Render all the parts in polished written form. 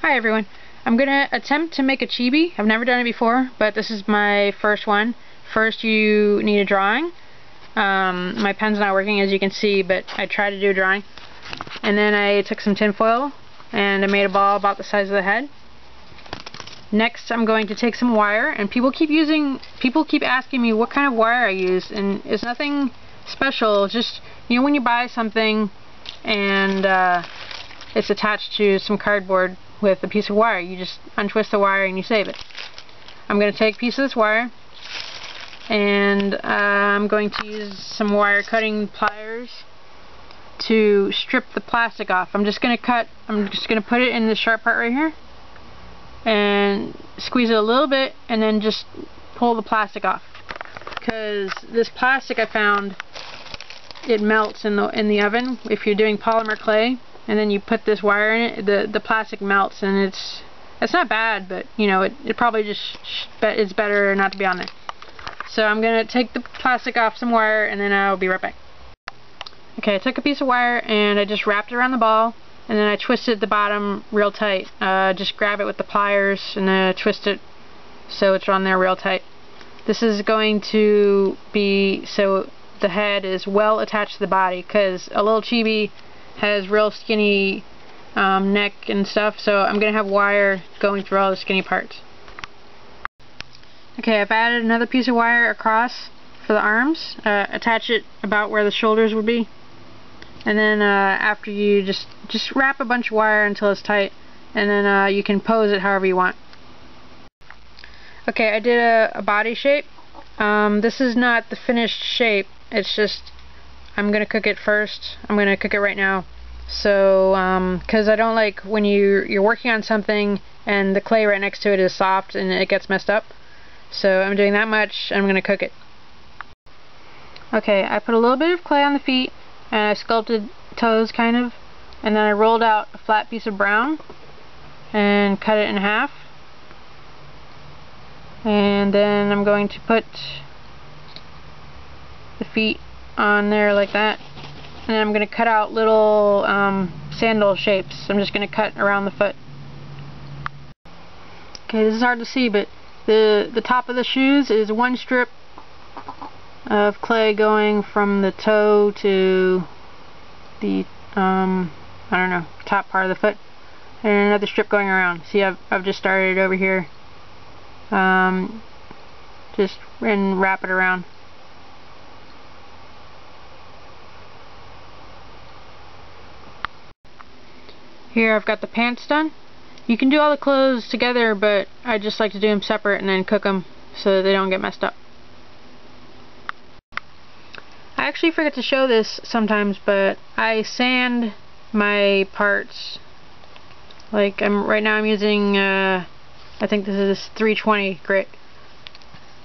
Hi everyone. I'm gonna attempt to make a chibi. I've never done it before, but this is my first one. First you need a drawing. My pen's not working as you can see, but I tried to do a drawing. And then I took some tin foil and I made a ball about the size of the head. Next I'm going to take some wire, and people keep asking me what kind of wire I use, and it's nothing special. It's just, you know, when you buy something and it's attached to some cardboard with a piece of wire, you just untwist the wire and you save it. I'm going to take a piece of this wire and I'm going to use some wire cutting pliers to strip the plastic off. I'm just going to put it in the sharp part right here and squeeze it a little bit and then just pull the plastic off, because this plastic I found, it melts in the oven. If you're doing polymer clay and then you put this wire in it, the plastic melts, and it's not bad, but you know, it probably just it's better not to be on there. So I'm gonna take the plastic off some wire and then I'll be right back. Okay, I took a piece of wire and I just wrapped it around the ball, and then I twisted the bottom real tight. Just grab it with the pliers and then twist it so it's on there real tight. This is going to be so the head is well attached to the body, because a little chibi has real skinny neck and stuff, so I'm going to have wire going through all the skinny parts. Okay, I've added another piece of wire across for the arms. Attach it about where the shoulders would be, and then after you just wrap a bunch of wire until it's tight, and then you can pose it however you want. Okay, I did a body shape. This is not the finished shape, it's just I'm gonna cook it first. I'm gonna cook it right now. So, because I don't like when you're working on something and the clay right next to it is soft and it gets messed up. So I'm doing that much and I'm gonna cook it. Okay, I put a little bit of clay on the feet and I sculpted toes kind of, and then I rolled out a flat piece of brown and cut it in half. And then I'm going to put the feet on there like that, and then I'm going to cut out little sandal shapes. I'm just going to cut around the foot. Okay, this is hard to see, but the top of the shoes is one strip of clay going from the toe to the I don't know, top part of the foot, and another strip going around. See, I've just started over here, just and wrap it around. Here I've got the pants done. You can do all the clothes together, but I just like to do them separate and then cook them so that they don't get messed up. I actually forget to show this sometimes, but I sand my parts. Like right now I'm using I think this is 320 grit,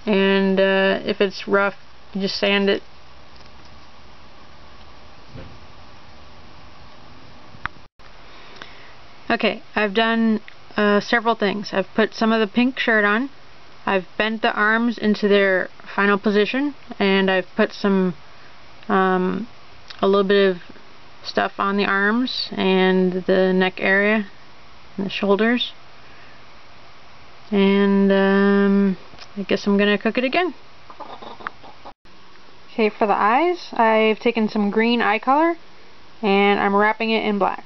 and if it's rough you just sand it. Okay, I've done several things. I've put some of the pink shirt on, I've bent the arms into their final position, and I've put some a little bit of stuff on the arms and the neck area and the shoulders, and I guess I'm gonna cook it again. Okay, for the eyes I've taken some green eye color and I'm wrapping it in black.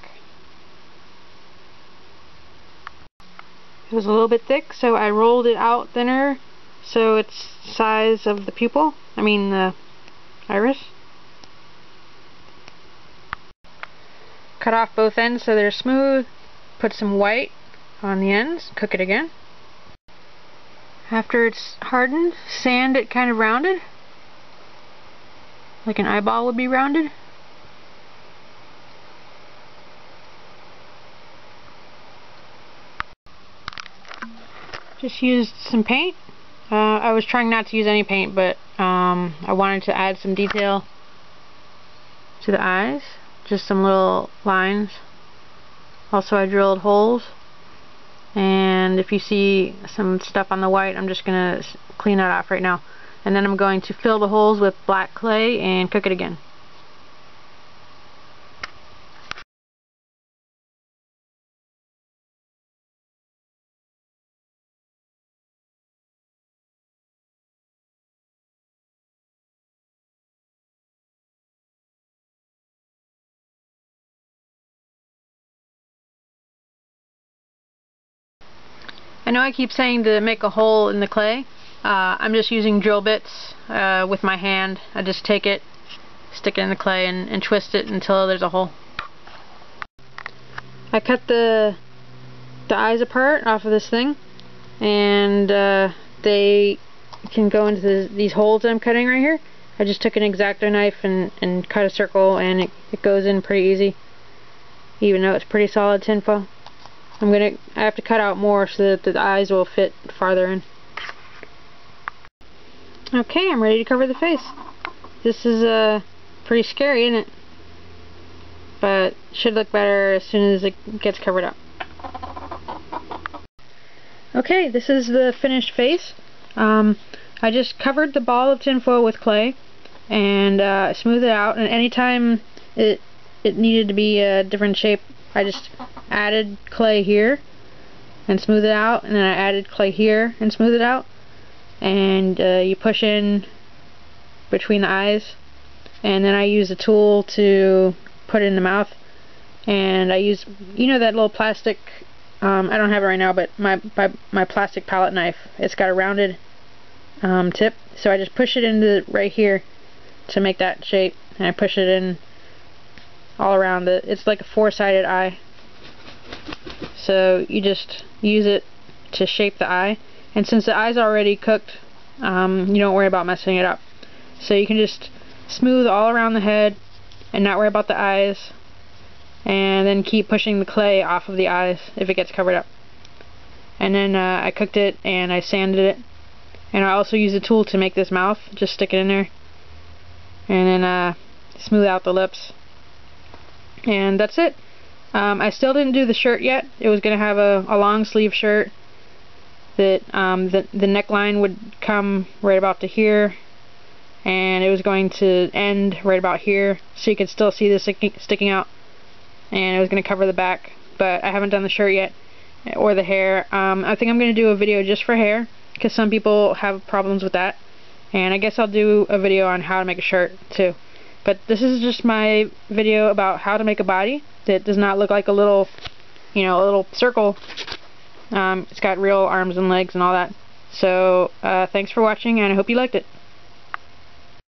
It was a little bit thick, so I rolled it out thinner so it's the size of the pupil, I mean the iris. Cut off both ends so they're smooth, put some white on the ends, cook it again. After it's hardened, sand it kind of rounded, like an eyeball would be rounded. Just used some paint. I was trying not to use any paint, but I wanted to add some detail to the eyes. Just some little lines. Also I drilled holes, and if you see some stuff on the white, I'm just going to clean that off right now. And then I'm going to fill the holes with black clay and cook it again. I know I keep saying to make a hole in the clay. I'm just using drill bits with my hand. I just take it, stick it in the clay, and twist it until there's a hole. I cut the eyes apart off of this thing, and they can go into these holes that I'm cutting right here. I just took an X-Acto knife and cut a circle, and it goes in pretty easy, even though it's pretty solid tinfoil. I have to cut out more so that the eyes will fit farther in. Okay, I'm ready to cover the face. This is pretty scary, isn't it? But should look better as soon as it gets covered up. Okay, this is the finished face. I just covered the ball of tinfoil with clay and smoothed it out, and anytime it needed to be a different shape, I just added clay here and smooth it out, and then I added clay here and smooth it out, and you push in between the eyes, and then I use a tool to put it in the mouth, and I use, you know, that little plastic, I don't have it right now, but my plastic palette knife, it's got a rounded tip, so I just push it into right here to make that shape, and I push it in all around it. It's like a four-sided eye, so you just use it to shape the eye, and since the eye's already cooked, you don't worry about messing it up. So you can just smooth all around the head and not worry about the eyes, and then keep pushing the clay off of the eyes if it gets covered up. And then I cooked it and I sanded it, and I also used a tool to make this mouth. Just stick it in there and then smooth out the lips, and that's it. I still didn't do the shirt yet. It was going to have a long sleeve shirt that the neckline would come right about to here, and it was going to end right about here, so you could still see this sticking out, and it was going to cover the back, but I haven't done the shirt yet, or the hair. I think I'm going to do a video just for hair, because some people have problems with that, and I guess I'll do a video on how to make a shirt too. But this is just my video about how to make a body that does not look like a little, you know, a little circle. It's got real arms and legs and all that. So thanks for watching, and I hope you liked it.